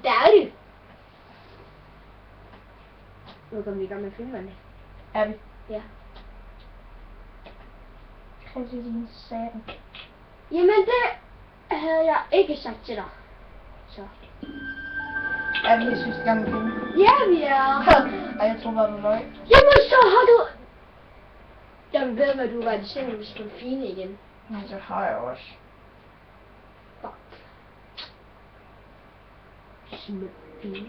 Der er det. Nu kommer vi i gang med filmerne. Er vi? Ja. Christi din satan. Jamen det havde jeg ikke sagt til dig. Så. Er vi synes i gang med film? Ja, vi er. Ej, jeg tror bare, du løg. Jamen så har du... Jeg ved, hvad du var i sengen, hvis du er fine igen. Men så har jeg også. Fuck. Smuk fine.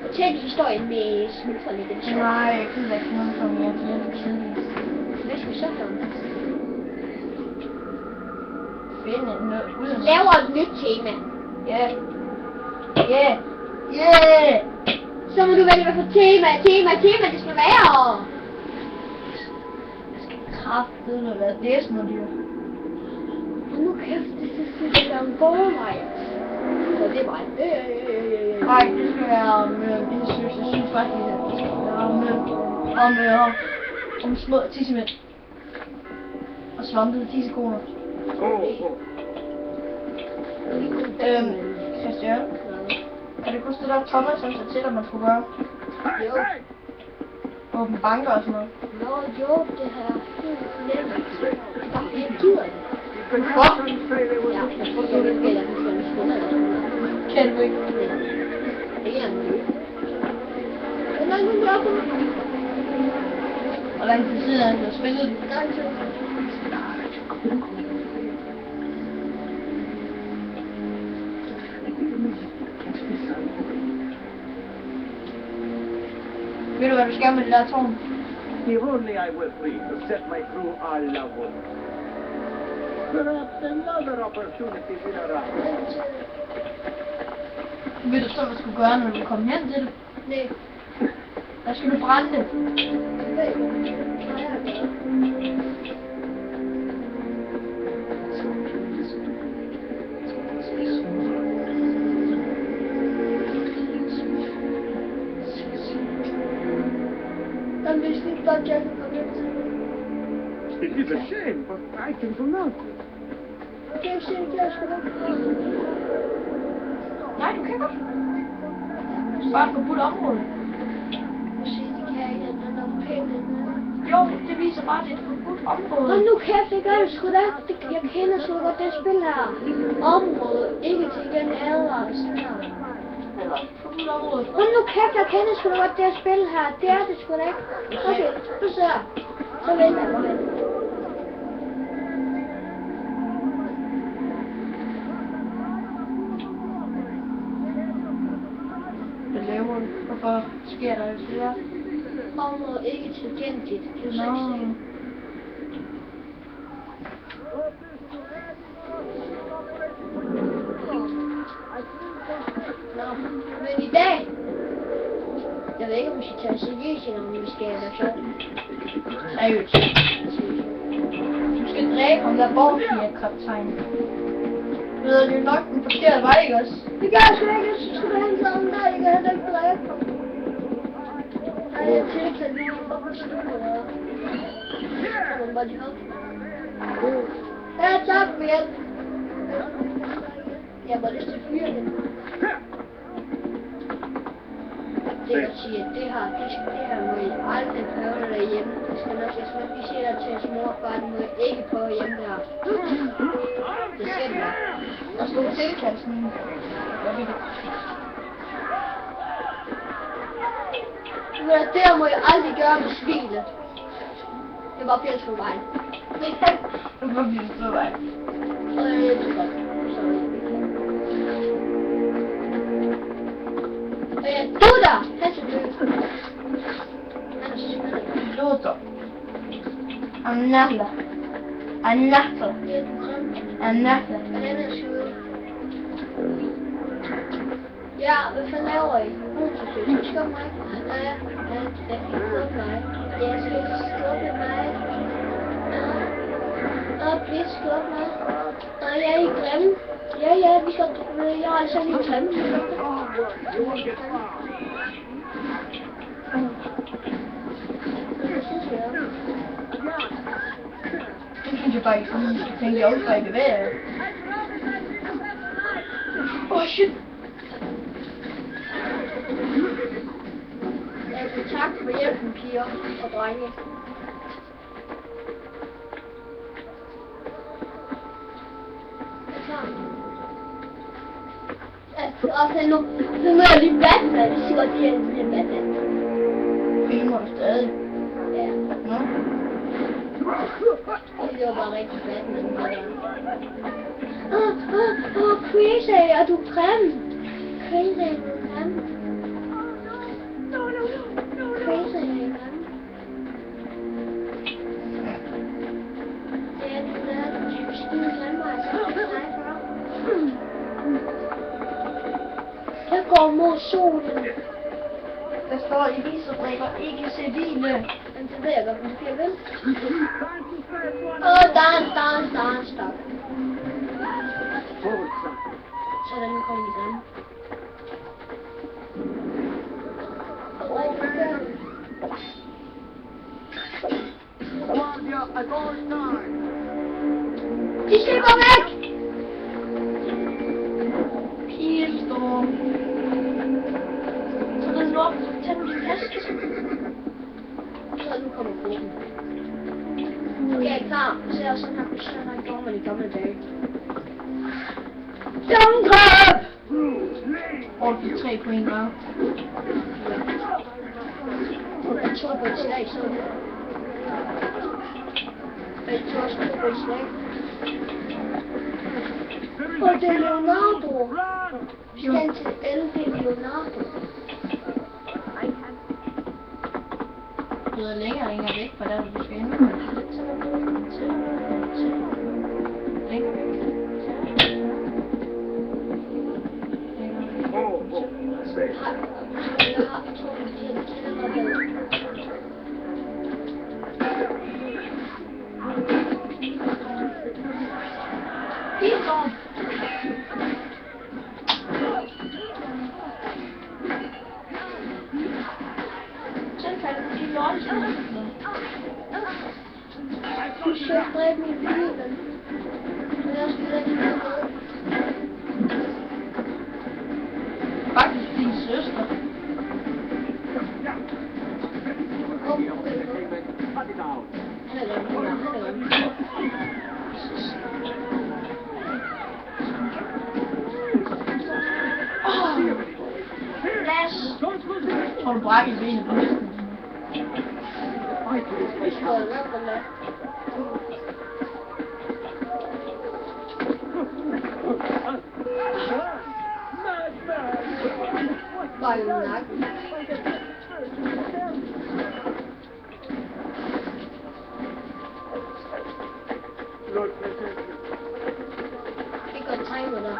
Fortæl historien med smulterne i den show. Nej, jeg gider ikke nogen for mere. Det er lidt kedeligt. Hvad skal vi så gøre? Finde noget ud af Laver et nyt tema. Ja. Ja. Ja. Så må du vælge, hvad for tema det skal være. Jeg skal kraftedeme være det små dyr. Og nu kæft, det skal være en gårdvej. Og det er mig. Nej, det skal være det synes jeg synes faktisk, at det skal være om små tissemænd. Og svampede tissekoner. Christian, kan det huske det der Thomas, som sagde til dig, man skulle gøre? Jo. Åbne banker og sådan noget. Nå, jo, det her. Det er bare fordi jeg gider det. Hvorfor? Ja, jeg tror, det er lidt gælder, hvis man skulle det. Kan du ikke? Det er en nej, nu gør du. Hvor lang tid siden er det, du spillet det? Lang tid. Ved du, hvad du skal med det der tårn? If only I were free to set my crew all level. Perhaps another opportunity will arise. Ved du så, hvad du skulle gøre, når du kom hen til det? Nej. Der skal du brænde det. Den vidste ikke godt, jeg kunne komme ind til. It is a shame, but I can do nothing. Okay, jeg siger ikke, jeg skal nok. Nej, du kan godt. Bare et forbudt område. Måske det kan jeg ikke, den er pænt. Jo, det viser bare, at det er et forbudt område. Hold nu kæft, det gør det sgu da. Jeg kender sgu godt det spil her. Område, ikke til igen advarsel. Eller et forbudt område. Hold nu kæft, jeg kender sgu da godt det spil her. Det er det sgu da ikke. Okay, nu så. Så venter jeg mig. Hvad laver du? Hvorfor sker der det der? Område ikke tilgængeligt. Det er Nå. 6. Nå, men i dag, jeg ved ikke, om vi skal tage seriøst, eller om vi skal være sjovt. Seriøst. Du skal dræbe ham der borgfjer-kaptajn. Du ved, det er nok den forkerte vej, ikke også? Det gør jeg sgu ikke, jeg synes, det er en sådan der, jeg kan heller ikke dræbe ham. Ej, jeg tiltalte lige for slutter. Kan man bare lige op? Ja, tak for hjælp. Jeg har bare lyst til at fyre det. Det kan sige, at det her må I aldrig prøve derhjemme. Jeg skal nok lige sige dig til at mor og far, det må I ikke prøve hjemme her. Det skal det. Og så du tilkalde sådan en... Det her må I aldrig gøre med svinet. Det var Pels på vejen. Nu får vi det på vej. Det er godt. Du der! Han skal dø. Han er syg. Låter. Anata. Anata. Anata. Den er syg. Ja, hvad fanden laver I? Du skal mig. Ja, jeg skal skubbe mig. Jeg skal skubbe mig. Please skubbe mig. Jeg er i grimme. Ja, vi skal... Jeg er altså lige grimme. Det synes jeg faktisk, fordi jeg tænkte, jeg også var i bevægelse. Åh, shit. få hjælpen, piger og drenge. Er klar? Og nu møder vi Batman. Det siger godt, det er en Batman. Filmer du stadig? Ja. Nå? Det var bare rigtig Batman. Crazy, er du grim? Crazy, er du grim? Crazy, er du grim? Ja, det er du skide grim, altså. Jeg går mod solen. Der står i viserdrikker ikke civile. Men det ved jeg godt, måske jeg vil. Dans. Sådan, nu kommer vi sammen. De skal gå væk! Pilstorm. Så den nu op, tag den din taske. Så nu kommer gruppen. Okay, klar. Så er sådan her position, han kommer i gamle dage. Jump! Og de 3 på en gang. Jeg tror på et slag, så jeg tror også på et slag. Og det er Leonardo. Vi skal ind til LP Leonardo. Du er længere væk fra der, hvor du skal ind. Længere væk. Du skal dræbe min bil. Men jeg skal ikke med. Faktisk din søster. Tror du brækker benet på hesten? Bare i nakken. Det går tegn med dig.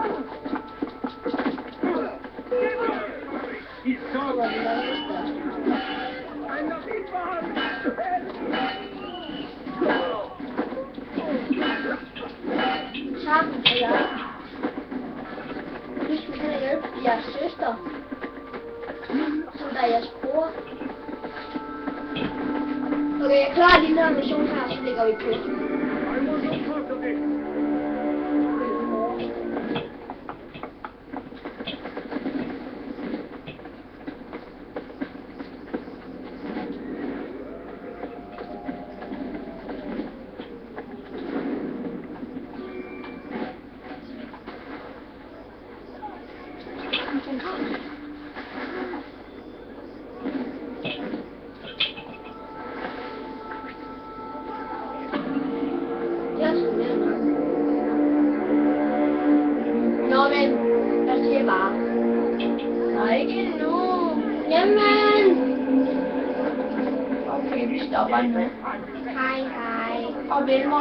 Så var det langt der. Sammen og jeg. Nu skal vi hen og hjælpe jeres søster. Som der er jeres bror. Okay, jeg klarer lige den her mission her, så lægger vi på. Nå, men jeg siger bare. Nej, ikke endnu. Jamen. Okay, vi stopper nu. Hej, hej. Og vel